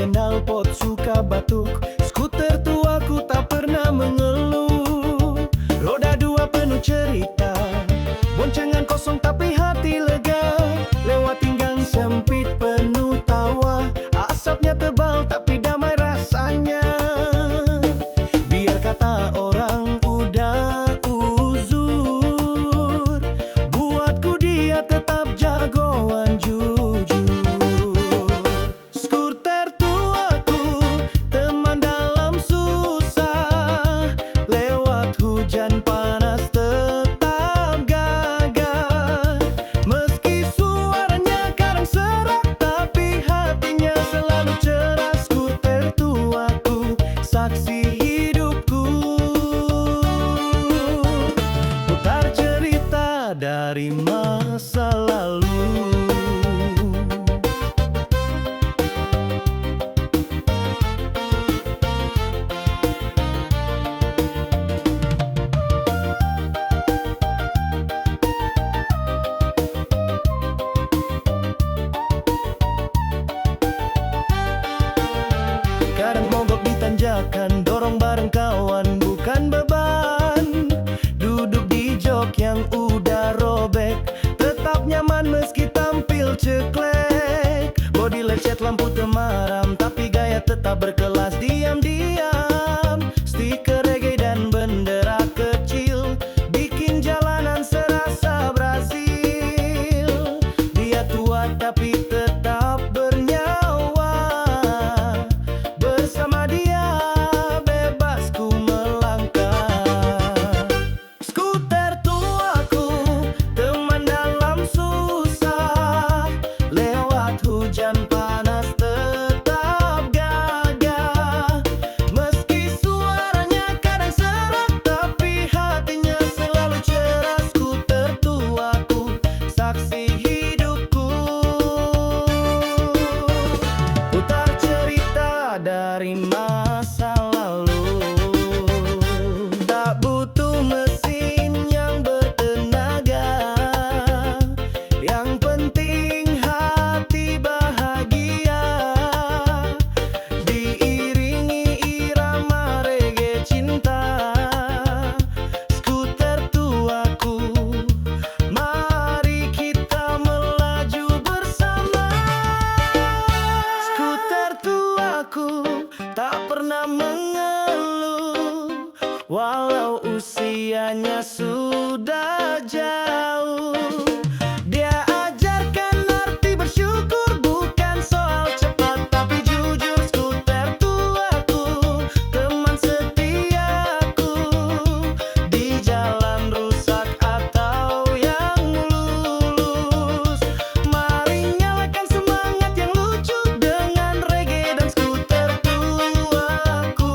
knalpot suka batuk. Skuter tuaku tak pernah mengeluh. Roda dua penuh cerita, boncengan kosong tapi hati lega. Lewati gang sempit penuh tawa, asapnya tebal tapi damai rasanya. Biar kata orang udah uzur, buatku dia tetap jagoan jujur. Skuter tuaku, teman dalam susah. Lewat hujan panas tetap gagah. Meski suaranya kadang serak, tapi hatinya selalu cerah. Skuter tuaku, saksi hidupku. Putar cerita dari masa lalu. Kadang mogok di tanjakan, dorong bareng kawan bukan beban. Duduk di jok yang udah robek, tetap nyaman meski tampil ceklek. Bodi lecet, lampu temaram, tapi gaya tetap berkelas. Diam-diam, stiker reggae dan bendera kecil bikin jalanan serasa Brasil. Dia tua tapi tetap bernyawa. Bersama dia bebas ku melangkah. Skuter tuaku, teman dalam susah. Lewat hujan panas tetap gagah. Meski suaranya kadang serak, tapi hatinya selalu cerah. Skuter tuaku, saksi hidupku. Putar cerita dari masa lalu. Tak butuh mesin yang bertenaga, yang penting hati bahagia. Diiringi irama reggae cinta. Skuter tuaku, mari kita melaju bersama. Skuter tuaku tak pernah mengeluh, walau usianya sudah jauh. Dia ajarkan arti bersyukur, bukan soal cepat tapi jujur. Skuter tuaku, teman setiaku. Di jalan rusak atau yang mulus, mari nyalakan semangat yang lucu dengan reggae dan skuter tuaku.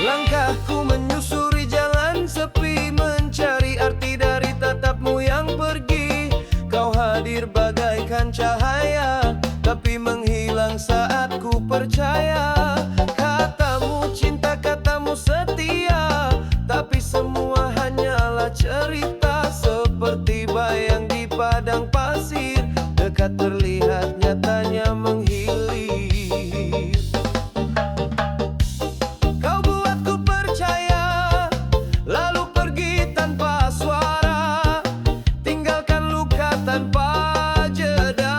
Langkahku menyusuri jalan sepi, mencari arti dari tatapmu yang pergi. Kau hadir bagaikan cahaya, tapi menghilang saat ku percaya. Katamu cinta, katamu setia, tapi semua hanyalah cerita. Seperti bayang di padang pasir, dekat terlihat, nyatanya menghilir. Kau buatku percaya, lalu pergi tanpa suara, tinggalkan luka tanpa jeda.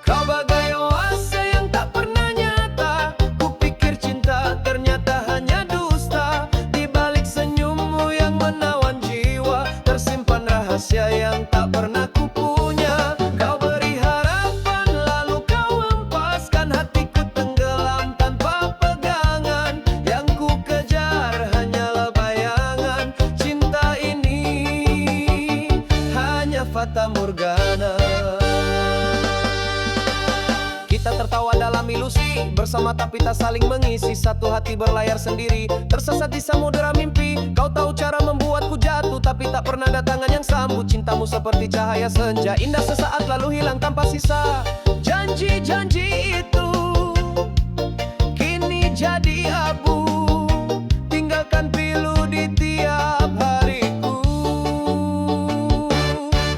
Kau bagai oase yang tak pernah nyata. Kupikir cinta, ternyata hanya dusta. Di balik senyummu yang menawan jiwa, tersimpan rahasia yang tak pernah ku punya. Kau beri harapan, lalu kau hempaskan. Hatiku tenggelam tanpa pegangan, yang ku kejar hanyalah bayangan. Cinta ini hanya fata morgana. Kita tertawa dalam ilusi, bersama tapi tak saling mengisi. Satu hati berlayar sendiri, tersesat di samudera mimpi. Kau tahu cara membuatku jatuh, tapi tak pernah ada tangan yang sambut. Cintamu seperti cahaya senja, indah sesaat lalu hilang tanpa sisa. Janji-janji itu kini jadi abu, tinggalkan pilu di tiap hariku.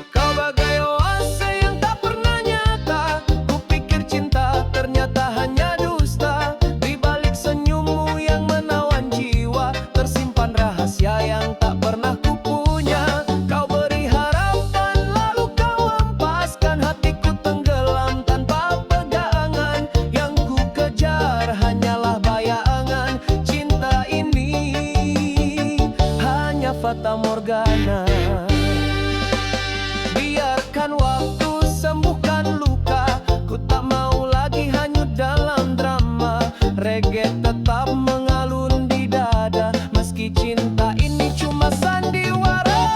Kau bagai oase yang tak pernah nyata, kupikir cinta ternyata hanya dusta. Di balik senyummu yang menawan jiwa, tersimpan rahasia yang tak pernah kupunya. Kau beri harapan lalu kau hempaskan, hatiku tenggelam tanpa pegangan. Yang ku kejar hanyalah bayangan, cinta ini hanya fata morgana. Biarkan waktu sembuhkan luka, ku tak mau lagi hanyut dalam drama. Reggae tetap mengalun di dada, meski cinta ini cuma sandiwara.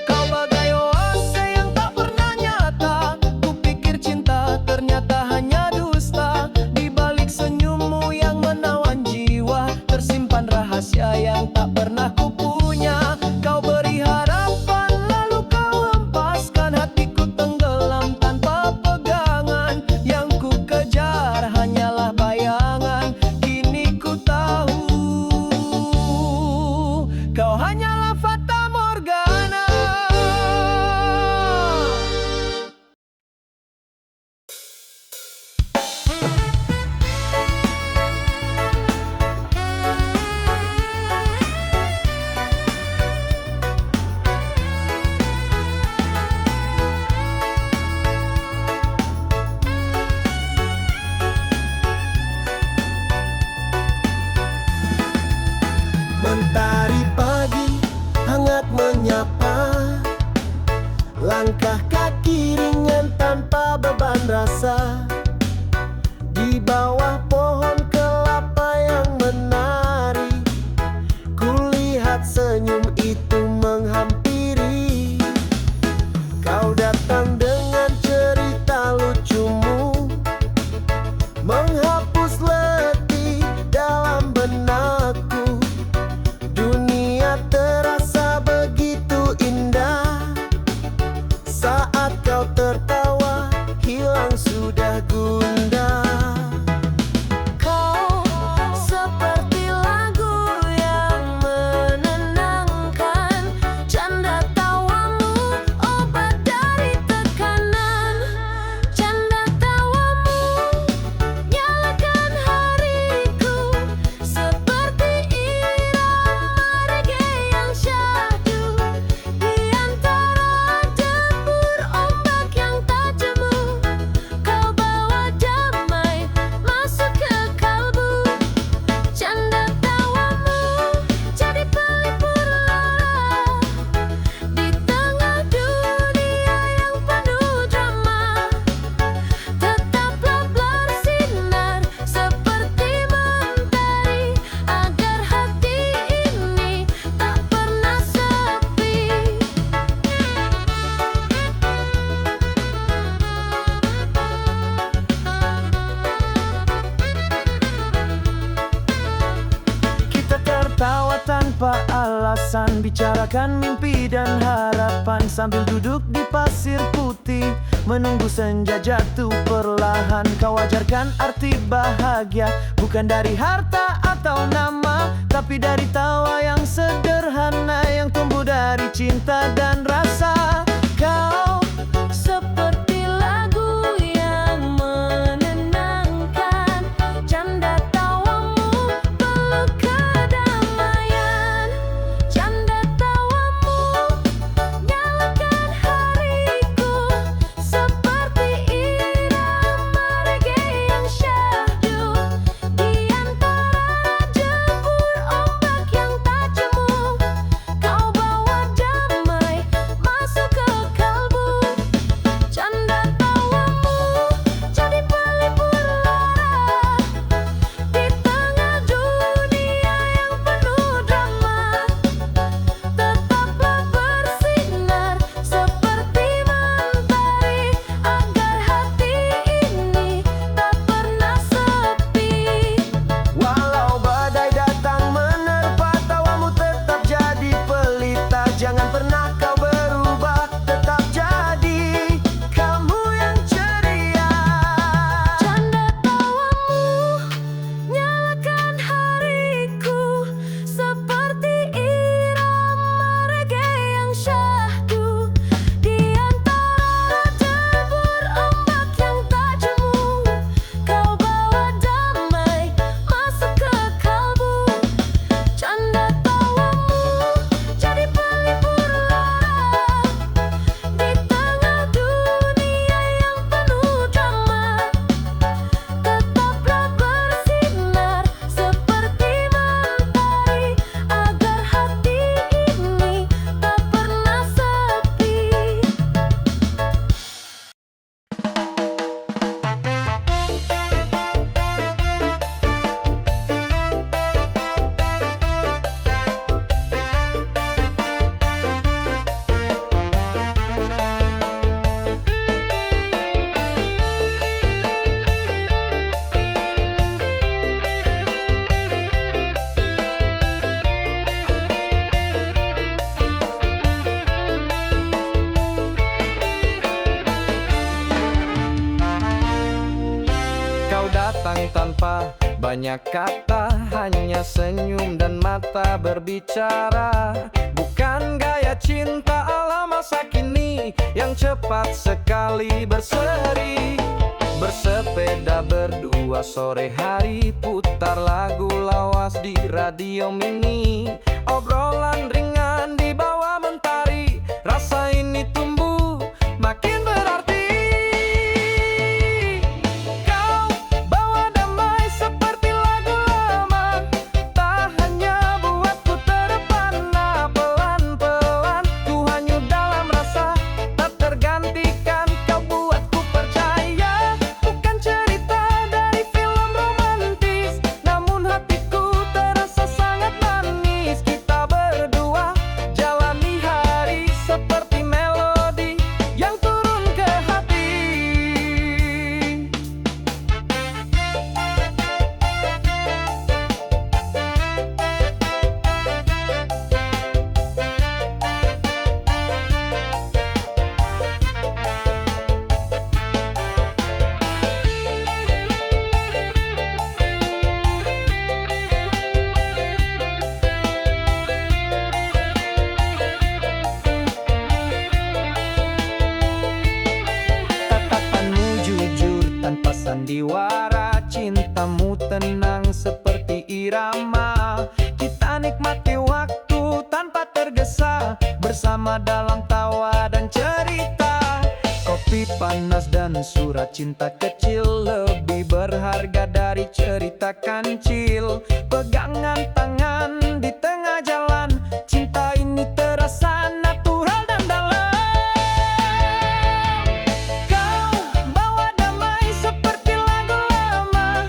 Kau bagai oase yang tak pernah nyata, kupikir cinta ternyata hanya dusta. Di balik senyummu yang menawan jiwa, tersimpan rahasia yang tak pernah kupunya. Kau beri harapan lalu kau hempaskan, hatiku tenggelam tanpa pegangan. Yang ku kejar hanyalah bayangan, kini ku tahu kau hanyalah fata morgana. Mentari pagi hangat menyapa, langkah kaki ringan tanpa beban rasa. Di bawah pohon kelapa yang menari, kulihat senyum itu menghampiri. Kau datang dengan cerita lucumu, menghapus letih dalam benakku. Dunia terasa begitu indah saat kau tertawa, hilang sudah gundah. Kau seperti lagu yang menenangkan, canda tawamu obat dari tekanan. Canda tawamu nyalakan hariku, seperti irama reggae yang syahdu. Di antara debur ombak yang tak jemu, kau bawa damai masuk ke kalbu. Canda tawamu jadi pelipur lara di tengah dunia yang penuh drama. Tetaplah bersinar seperti mentari, agar hati ini tak pernah sepi. Kita tertawa tanpa alasan, bicarakan mimpi dan harapan, sambil duduk di pasir putih, menunggu senja jatuh perlahan. Kau ajarkan arti bahagia, bukan dari harta atau nama, tapi dari tawa yang sederhana, yang tumbuh dari cinta dan rasa. Kau Seperti lagu yang menenangkan, canda tawamu peluk kedamaian. Canda tawamu nyalakan hariku, seperti irama reggae yang syahdu. Di antara debur ombak yang tak jemu, kau bawa damai masuk datang tanpa banyak kata, hanya senyum dan mata berbicara. Bukan gaya cinta ala masa kini yang cepat sekali berseri. Bersepeda berdua sore hari, putar lagu lawas di radio mini. Obrolan ringan di bawah mentari, rasa ini tumbuh makin berarti. Kau bawa damai seperti lagu lama, tak hanya buatku terpana. Pelan-pelan ku hanyut dalam rasa, tak tergantikan. Kau buatku percaya, bukan cerita dari film romantis, namun hatiku terasa sangat manis. Kita berdua jalani hari seperti melodi yang turun ke hati. Tatapanmu jujur tanpa sandiwara, cintamu tenang seperti irama. Kita nikmati waktu tanpa tergesa, bersama dalam tawa dan cerita. Kopi panas dan surat cinta kecil lebih berharga dari cerita kancil. Pegangan tangan di tengah jalan, cinta ini terasa natural dan dalam. Kau bawa damai seperti lagu lama,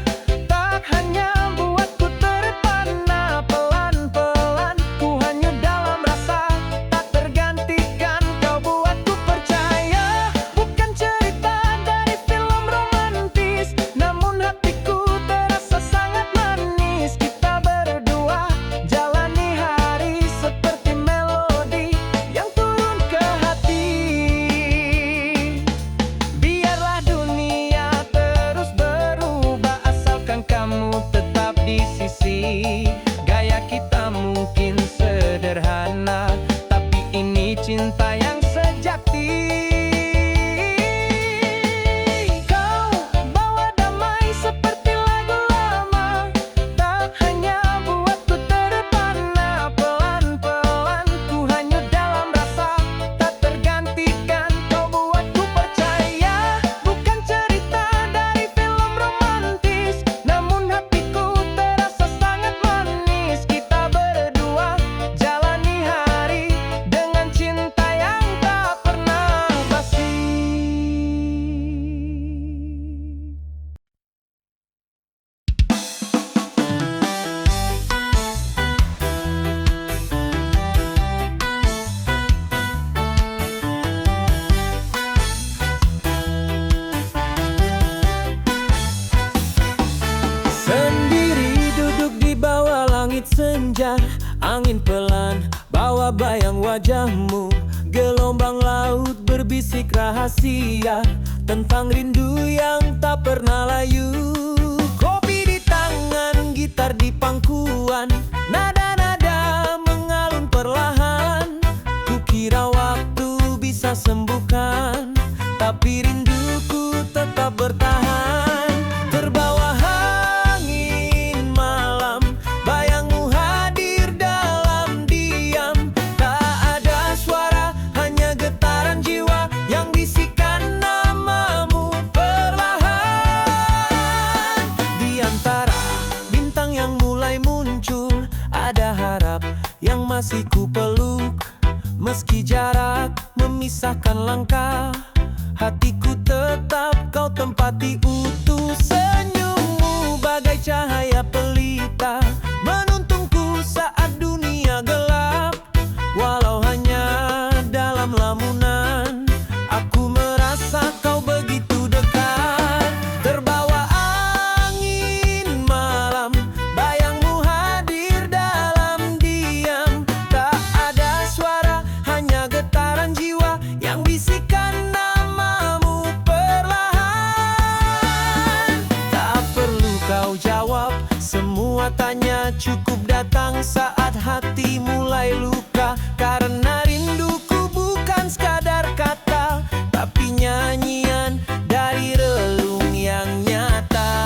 tak hanya buatku terpana. Pelan-pelan ku hanyut dalam rasa, tak tergantikan. Kau buatku percaya, bukan cerita dari film romantis, namun hatiku terasa sangat manis. Kita berdua jalani hari seperti melodi yang turun ke hati. Biarlah dunia terus berubah, asalkan kamu tetap di sisi. Gaya kita mungkin sederhana, tapi ini cinta yang sejati. Kau bawa damai seperti lagu lama, tak hanya buatku terpana. Pelan-pelan ku hanyut dalam rasa, tak tergantikan. Kau buatku percaya, bukan cerita dari film romantis, namun hatiku terasa sangat manis. Kita berdua jalani hari dengan cinta yang tak pernah basi. Sendiri duduk di bawah langit senja, angin pelan bawa bayang wajahmu. Gelombang laut berbisik rahasia tentang rindu yang tak pernah layu. Kopi di tangan, gitar di pangkuan, nada-nada mengalun perlahan. Kukira waktu bisa sembuhkan, tapi rinduku tetap bertahan. Terbawa angin malam, bayangmu hadir dalam diam. Tak ada suara, hanya getaran jiwa yang bisikan namamu perlahan. Di antara bintang yang mulai muncul, ada harap yang masih ku peluk. Meski jarak memisahkan langkah, hatiku tetap kau tempati utuh. Senyummu bagai cahaya pelita, menuntunku saat dunia gelap. Walau hanya dalam lamunan, aku merasa kau begitu dekat. Terbawa angin malam, bayangmu hadir dalam diam. Tak ada suara, hanya getaran jiwa yang bisikan namamu perlahan. Tak matanya cukup datang saat hati mulai luka. Karena rinduku bukan sekadar kata, tapi nyanyian dari relung yang nyata.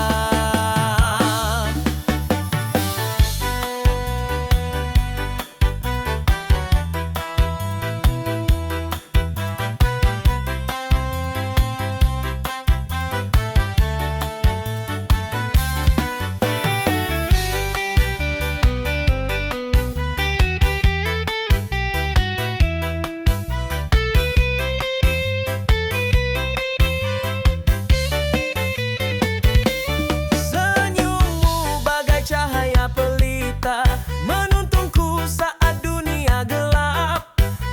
Senyummu bagai cahaya pelita, menuntunku saat dunia gelap.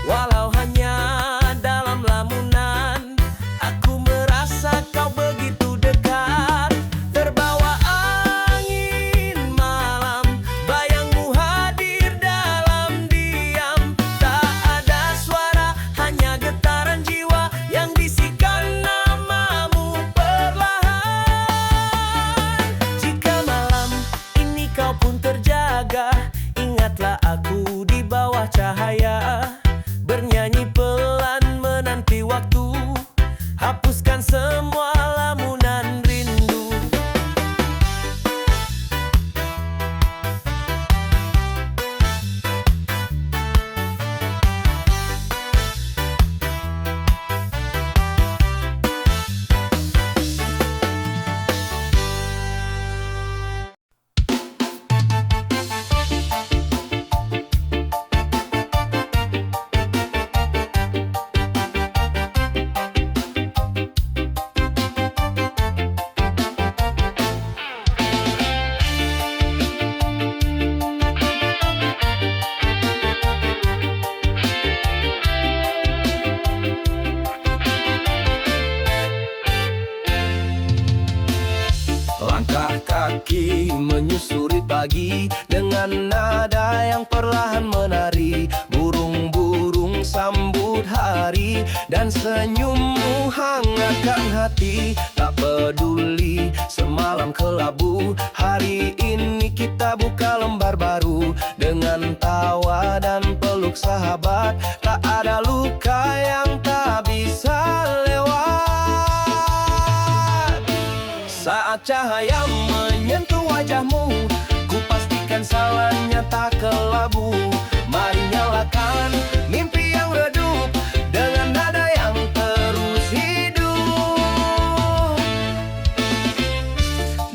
Walau hanya dalam lamunan, aku merasa kau begitu dekat. Terbawa angin malam, bayangmu hadir dalam diam. Tak ada suara, hanya getaran jiwa yang bisikan namamu perlahan. Jika malam ini kau pun terjaga, ingatlah aku di bawah cahaya, bernyanyi pelan menanti waktu, hapuskan semua lamunan rindu. Langkah kaki menyusuri pagi dengan nada yang perlahan menari. Burung-burung sambut hari dan senyummu hangatkan hati. Tak peduli semalam kelabu, hari ini kita buka lembar baru. Dengan tawa dan peluk sahabat, tak ada luka yang tak bisa lewat. Saat cahaya menyentuh wajahmu, ku pastikan salahnya tak kelabu. Mari nyalakan mimpi yang redup dengan nada yang terus hidup.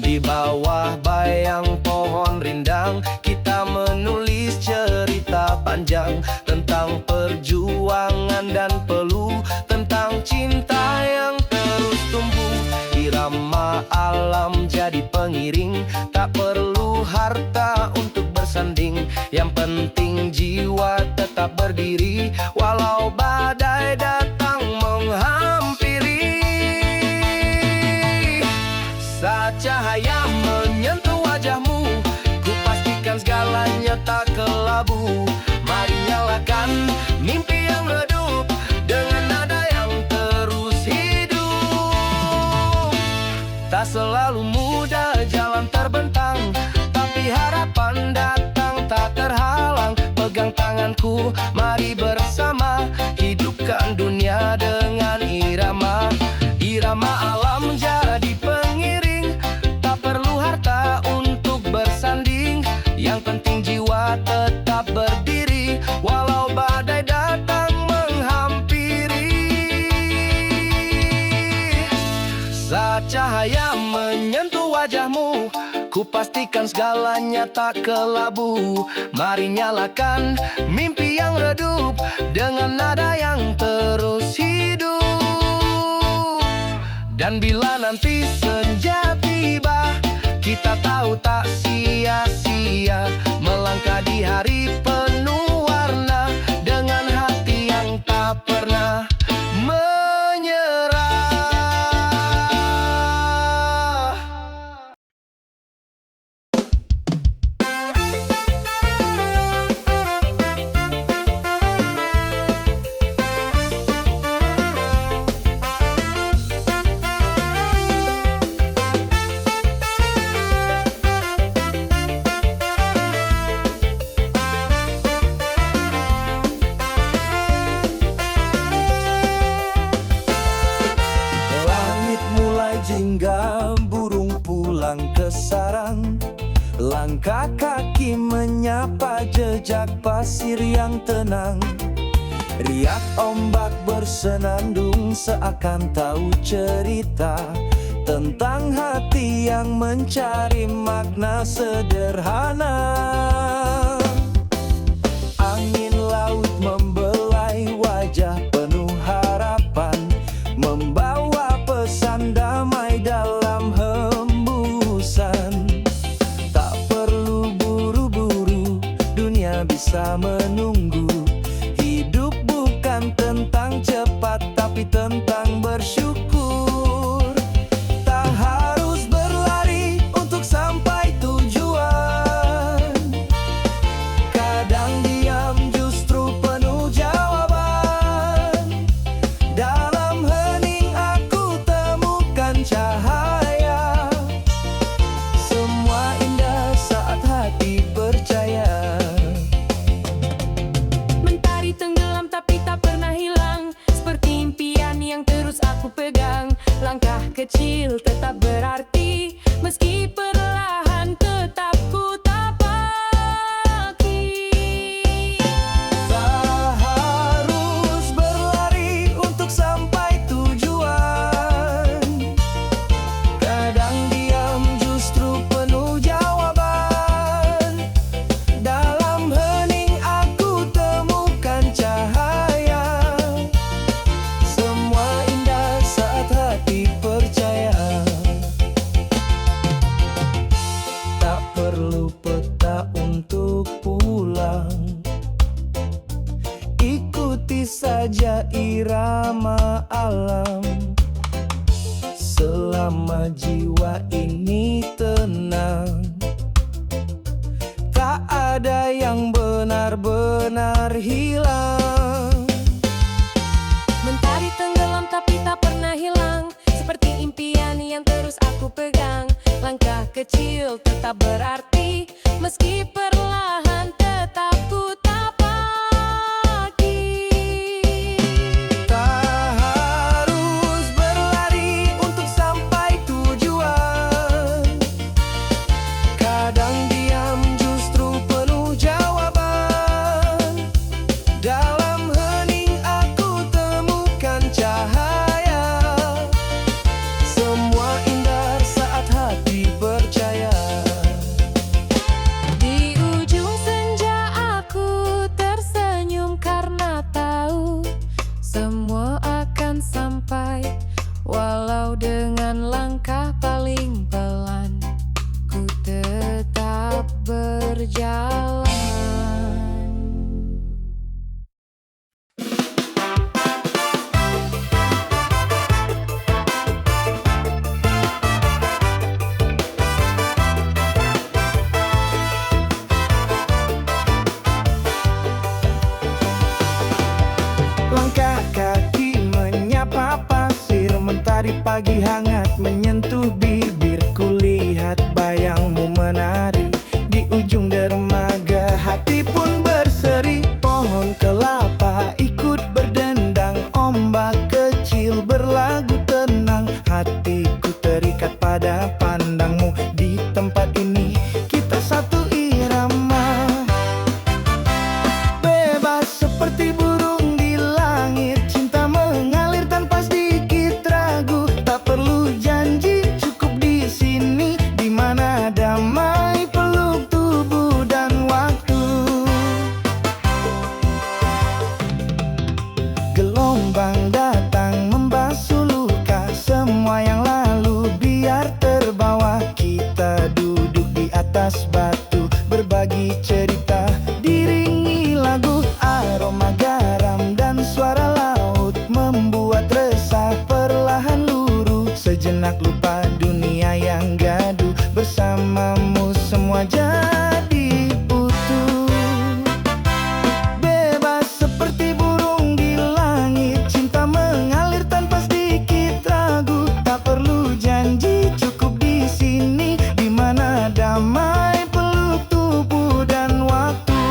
Di bawah bayang pohon rindang, kita menulis cerita panjang tentang perjuangan dan peluh, tentang cinta yang terus tumbuh. Irama alam jadi pengiring, tak perlu harta untuk bersanding. Yang penting jiwa tetap berdiri, walau badai datang menghampiri. Saat cahaya menyentuh wajahmu, ku pastikan segalanya tak kelabu. Mari nyalakan mimpi yang redup dengan nada yang terus hidup. Tak selalu mudah jalan terbentang, tapi harapan datang tak terhalang. Pegang tanganku, mari bersama hidupkan dunia dengan irama. Irama alam jadi pengiring, tak perlu harta untuk bersanding. Yang penting jiwa tetap berdiri, walau badai datang menghampiri. Saat cahaya menyentuh wajahmu, ku pastikan segalanya tak kelabu. Mari nyalakan mimpi yang redup dengan nada yang terus hidup. Dan bila nanti senja tiba, kita tahu tak sia-sia melangkah di hari penuh warna, dengan hati yang tak pernah menyerah. pulang. Langkah kaki menyapa jejak pasir yang tenang. Riak ombak bersenandung seakan tahu cerita tentang hati yang mencari makna sederhana. Angin laut membelai wajah penuh harapan, membawa pesan damai dalam hembusan. Tak perlu buru-buru, dunia bisa menunggu. Hidup bukan tentang cepat, tapi tentang bersyukur. Tak harus berlari untuk sampai tujuan. Kadang diam justru penuh jawaban. Dalam hening aku temukan cahaya. Semua indah saat hati percaya. Mentari tenggelam tapi tak pernah hilang, seperti impian yang terus aku pegang. Langkah kecil tetap berarti, meski perlahan tetap ku tapaki. Tak harus berlari untuk sampai tujuan. Kadang diam justru penuh jawaban. Dalam hening aku temukan cahaya. Semua indah saat hati percaya. Tak perlu peta untuk pulang. Ikuti saja irama alam. Selama jiwa ini tenang, tak ada yang benar-benar hilang. Mentari tenggelam tapi tak pernah hilang, seperti impian yang terus aku pegang. Langkah kecil tetap berarti, meski perlahan tetap ku tapaki. Tak harus berlari untuk sampai tujuan. Kadang diam justru penuh jawaban. Dalam hening aku temukan cahaya. Semua indah saat hati percaya. Di ujung senja aku tersenyum karena tahu semua akan sampai, walau dengan langkah paling pelan, ku tetap berjalan. Langkah kaki menyapa pasir, mentari pagi hangat menyentuh bibir. Kulihat bayangmu menari di ujung dermaga, hati pun berseri. Pohon kelapa ikut berdendang, ombak kecil berlagu tenang. Hatiku terikat pada pandangmu, di tempat ini kita satu irama. Bebas seperti burung di langit, cinta mengalir tanpa sedikit ragu. Tak perlu janji, cukup di sini, di mana damai peluk tubuh dan waktu. Gelombang datang membasuh luka, semua yang lalu biar terbawa. Kita duduk di atas batu, berbagi cerita, diringi lagu. Aroma garam dan suara laut membuat resah perlahan luruh. Sejenak lupa dunia yang gaduh, bersamamu semua jadi utuh. Bebas seperti burung di langit, cinta mengalir tanpa sedikit ragu. Tak perlu janji, cukup di sini, di mana damai peluk tubuh dan waktu.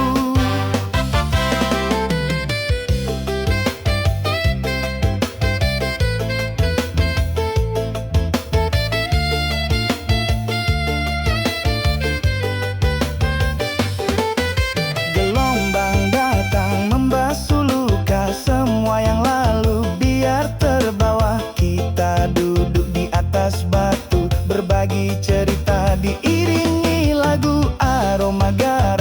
negara.